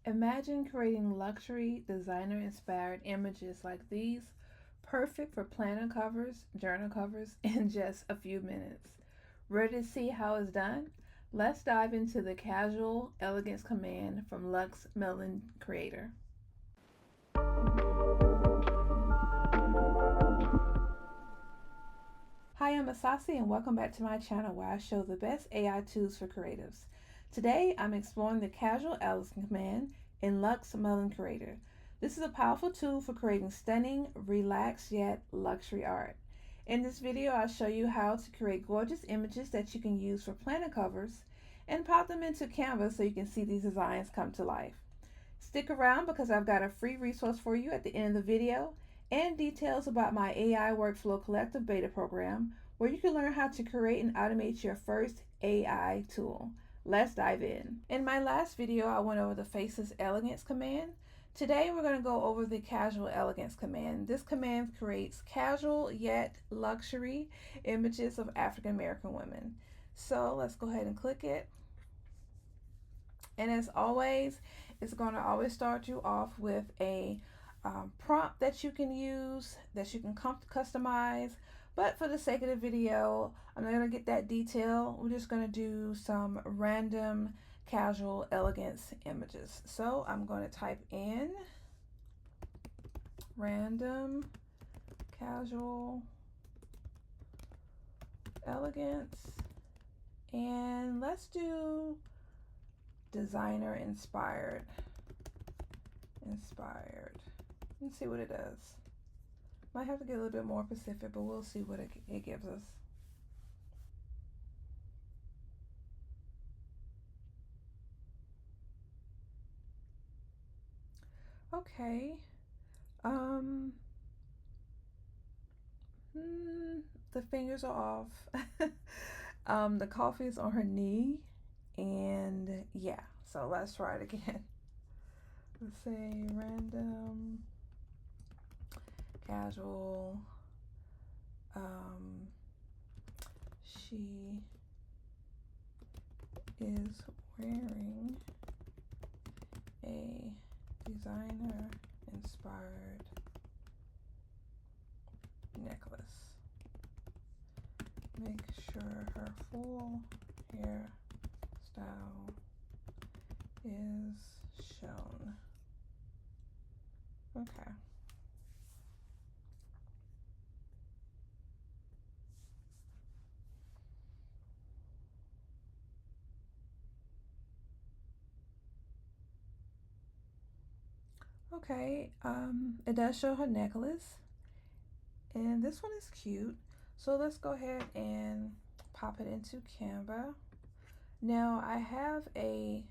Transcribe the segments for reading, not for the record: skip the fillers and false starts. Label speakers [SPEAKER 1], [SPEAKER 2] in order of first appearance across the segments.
[SPEAKER 1] Imagine creating luxury, designer-inspired images like these, perfect for planner covers, journal covers, in just a few minutes. Ready to see how it's done? Let's dive into the Casual Elegance command from Luxe Melanin Creator. Hi, I'm Asasi and welcome back to my channel where I show the best AI tools for creatives. Today, I'm exploring the Casual Elegance command in Luxe Melanin Creator. This is a powerful tool for creating stunning, relaxed yet luxury art. In this video, I'll show you how to create gorgeous images that you can use for planner covers and pop them into Canva so you can see these designs come to life. Stick around because I've got a free resource for you at the end of the video and details about my AI Workflow Collective beta program where you can learn how to create and automate your first AI tool. Let's dive in. In my last video, I went over the Faces Elegance command. Today, we're going to go over the Casual Elegance command. This command creates casual yet luxury images of African American women. So let's go ahead and click it. And as always, it's going to always start you off with a prompt that you can use, that you can customize. But for the sake of the video, I'm not going to get that detail. We're just going to do some random casual elegance images. So I'm going to type in random casual elegance. And let's do designer inspired. Let's see what it does. Might have to get a little bit more specific, but we'll see what it gives us. Okay. The fingers are off. The coffee is on her knee, and yeah. So let's try it again. Let's say random casual. She is wearing a designer inspired necklace. Make sure her full hair style is shown. Okay. Okay, it does show her necklace, and this one is cute. So let's go ahead and pop it into Canva. Now I have a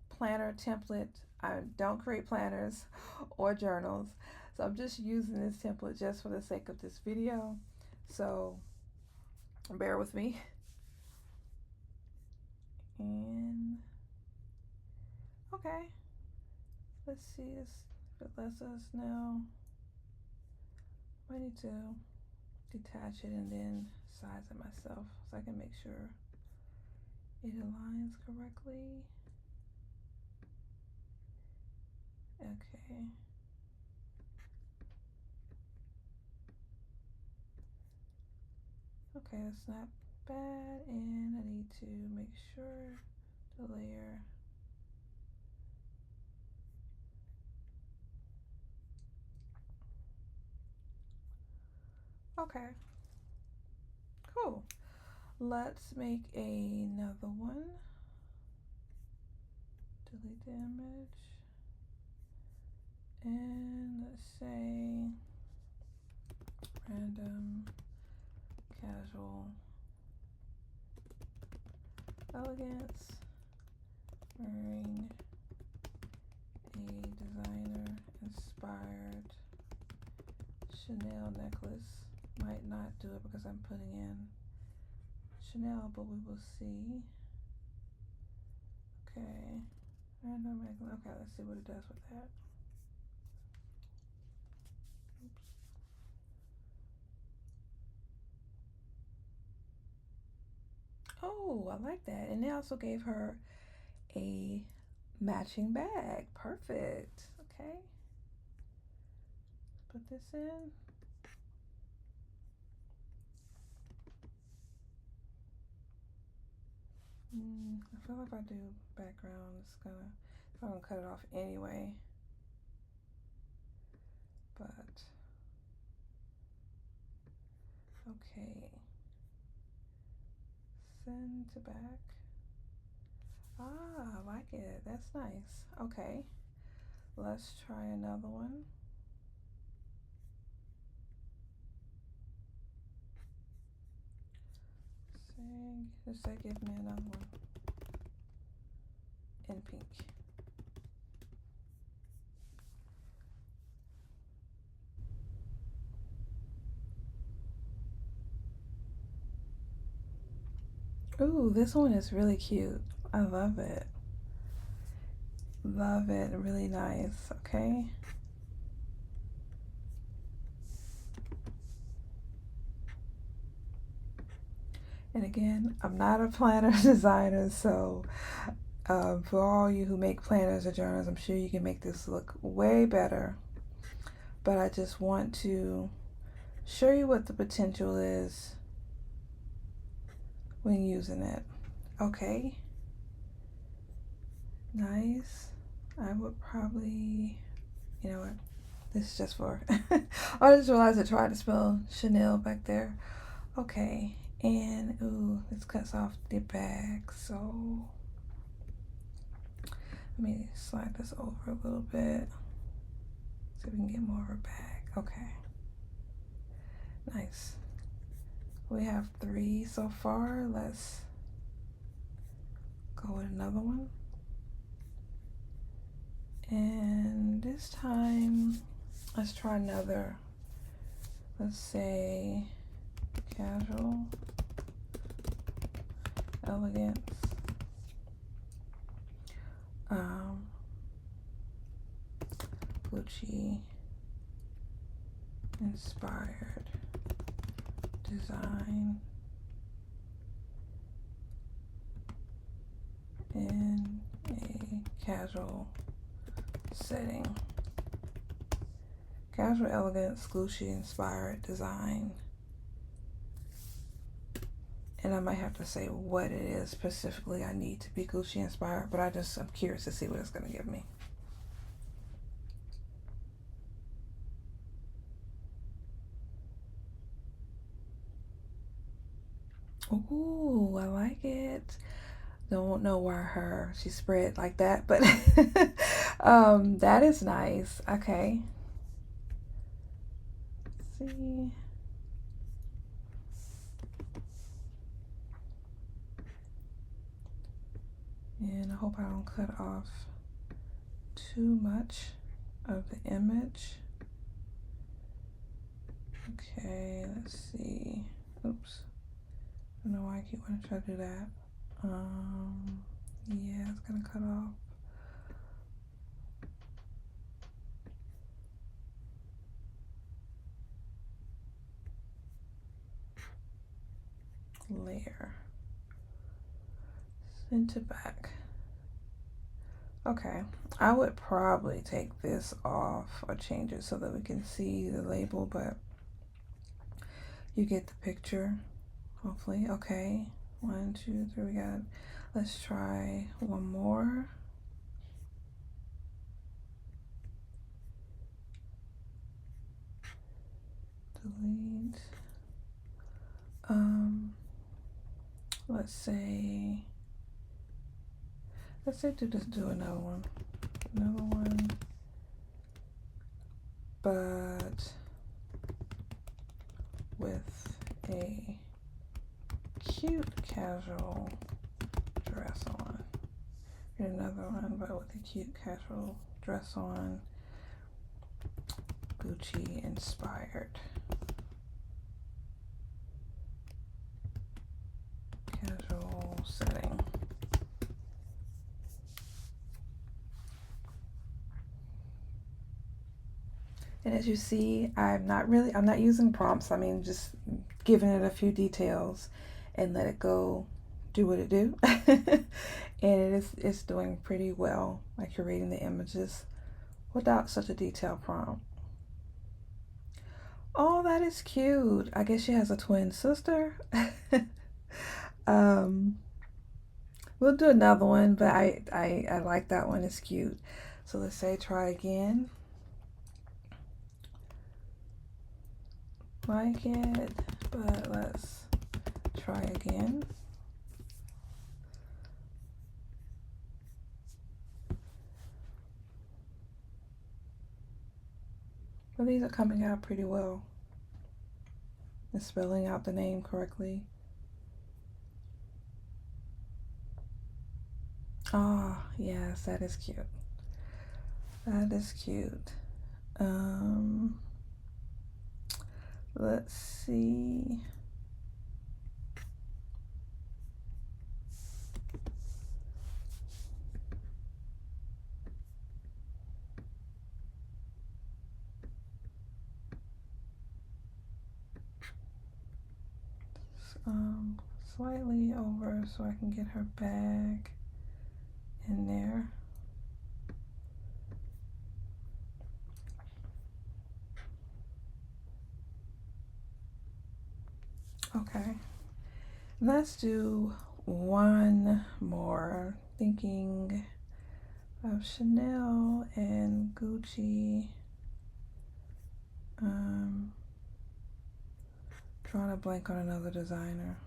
[SPEAKER 1] planner template. I don't create planners or journals, so I'm just using this template just for the sake of this video. So bear with me. And okay, let's see if it lets us know. I need to detach it and then size it myself so I can make sure it aligns correctly. Okay. Okay, that's not bad, and I need to make sure the layer. Okay, cool. Let's make another one. Delete the image. And let's say random casual elegance wearing a designer inspired Chanel necklace. Might not do it because I'm putting in Chanel, but we will see. Okay, random. Okay, let's see what it does with that. Oops. Oh, I like that. And they also gave her a matching bag. Perfect. Okay. Put this in. I feel like if I do background, I'm gonna cut it off anyway. But okay, send to back. Ah, I like it. That's nice. Okay, let's try another one. Just say give me another one in pink. Ooh, this one is really cute. I love it. Love it. Really nice. Okay. And again, I'm not a planner designer, so for all you who make planners or journals, I'm sure you can make this look way better. But I just want to show you what the potential is when using it. Okay. Nice. I would probably, you know what? This is just for, I just realized I tried to spell Chanel back there. Okay. And, ooh, this cuts off the bag, so let me slide this over a little bit so we can get more of her bag. Okay. Nice. We have 3 so far. Let's go with another one. And this time, let's try another. Let's say casual, elegance, Gucci inspired design in a casual setting. Casual elegance, Gucci inspired design. And I might have to say what it is specifically I need to be Gucci inspired, but I'm curious to see what it's going to give me. Ooh, I like it. Don't know why she spread like that, but that is nice. Okay. Let's see. And I hope I don't cut off too much of the image. Okay, let's see. Oops. I don't know why I keep wanting to try to do that. Yeah, it's gonna cut off. Layer. Send to back. Okay, I would probably take this off or change it so that we can see the label, but you get the picture, hopefully. Okay, 1, 2, 3, we got, let's try one more. Delete. Let's say just do another one, but with a cute casual dress on. And another one, but with a cute casual dress on, Gucci inspired. Casual setting. And as you see, I'm not using prompts. I mean, just giving it a few details and let it go do what it do. And it's doing pretty well, like creating the images without such a detailed prompt. Oh, that is cute. I guess she has a twin sister. um, we'll do another one, but I like that one. It's cute. So let's say try again. Like it, but let's try again. Well, these are coming out pretty well. And spelling out the name correctly. Ah, yes, that is cute. That is cute. Um, let's see. Slightly over so I can get her bag in there. Okay, let's do one more. Thinking of Chanel and Gucci. Drawing a blank on another designer.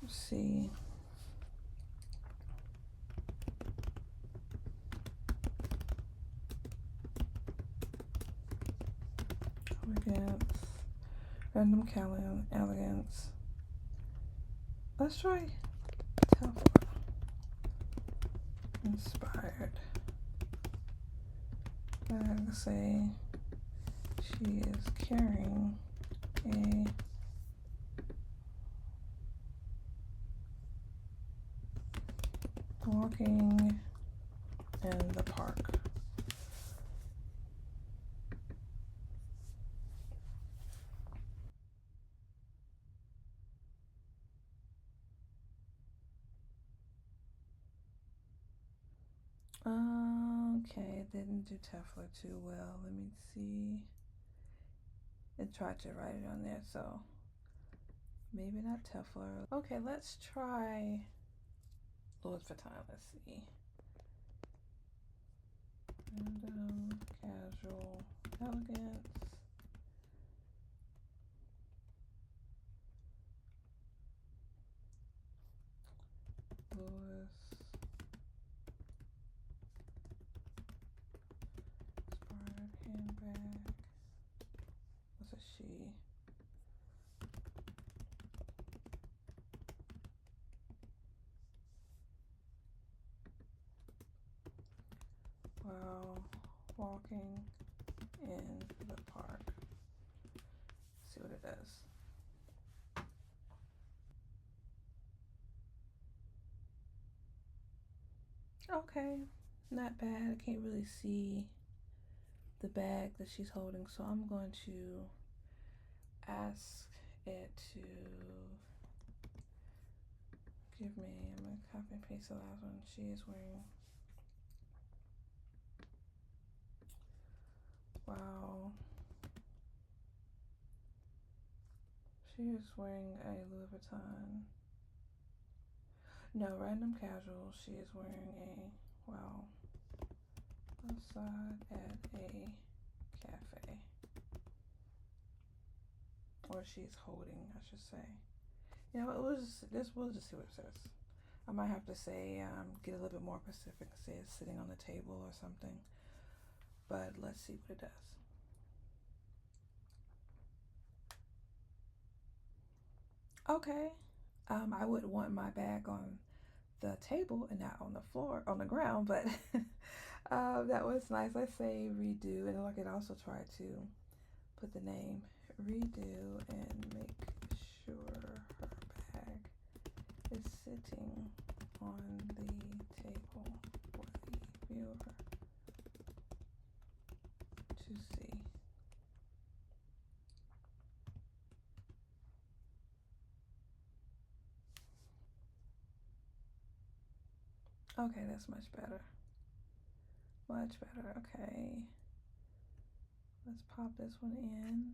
[SPEAKER 1] Let's see. Elegance. Random Elegance. Let's try Telford. Inspired. I say she is carrying a walking in the park. Okay, it didn't do Teflon too well. Let me see. It tried to write it on there, so maybe not Teflon. Okay, let's try Louis Vuitton. Let's see. Random, casual, elegance. Louis. Inspired handbag. What's a she? Wow, walking in the park. Let's see what it does. Okay, not bad. I can't really see the bag that she's holding, so I'm going to ask it to give me, I'm going to copy and paste the last one. She is wearing, wow, she is wearing a Louis Vuitton. No, random casual. She is wearing a, wow, outside at a cafe. Or she's holding, I should say. You know, we'll just see what it says. I might have to say, get a little bit more specific, say it's sitting on the table or something. But let's see what it does. Okay. I would want my bag on the table and not on the floor, on the ground, but that was nice. Let's say redo, and I could also try to put the name redo and make sure her bag is sitting on the table for the viewer to see. Okay, that's much better. Much better. Okay. Let's pop this one in.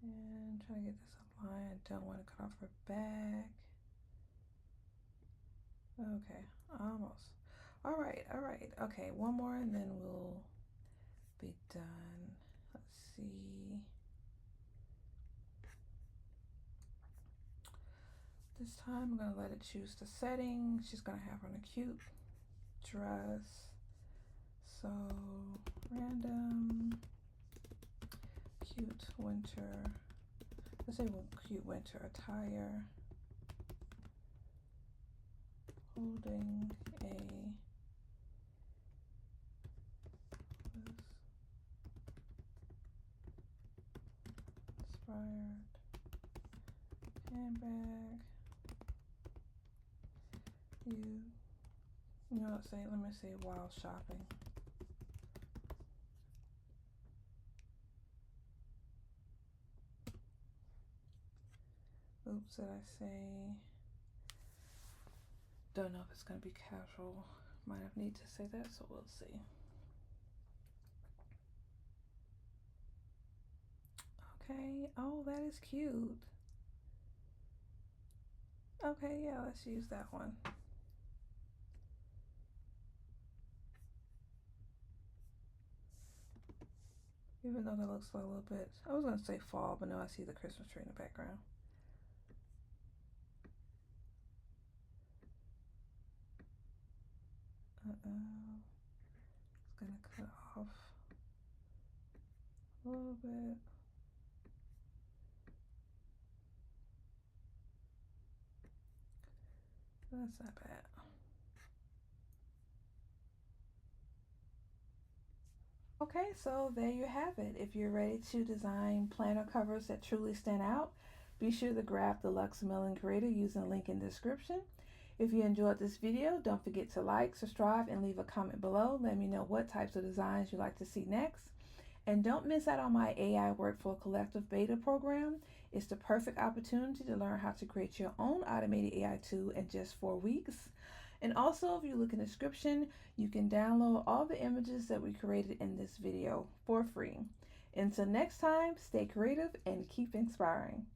[SPEAKER 1] And try to get this aligned. I don't want to cut off her back. Okay, almost. All right, all right. Okay, one more and then we'll be done. Let's see. This time I'm gonna let it choose the setting. She's gonna have on a cute dress. So random cute winter. Let's say cute winter attire. Holding a inspired handbag. You know what I'm saying? Let me say while shopping. Oops, did I say? Don't know if it's gonna be casual. Might have need to say that, so we'll see. Okay. Oh, that is cute. Okay, yeah, let's use that one. Even though that looks like a little bit, I was gonna say fall, but no, I see the Christmas tree in the background. Uh-oh. It's gonna cut off a little bit. That's not bad. Okay, so there you have it. If you're ready to design planner covers that truly stand out, be sure to grab the Luxe Melanin Creator using the link in the description. If you enjoyed this video, don't forget to like, subscribe, and leave a comment below. Let me know what types of designs you'd like to see next. And don't miss out on my AI Workflow Collective Beta program. It's the perfect opportunity to learn how to create your own automated AI tool in just 4 weeks. And also, if you look in the description, you can download all the images that we created in this video for free. Until next time, stay creative and keep inspiring.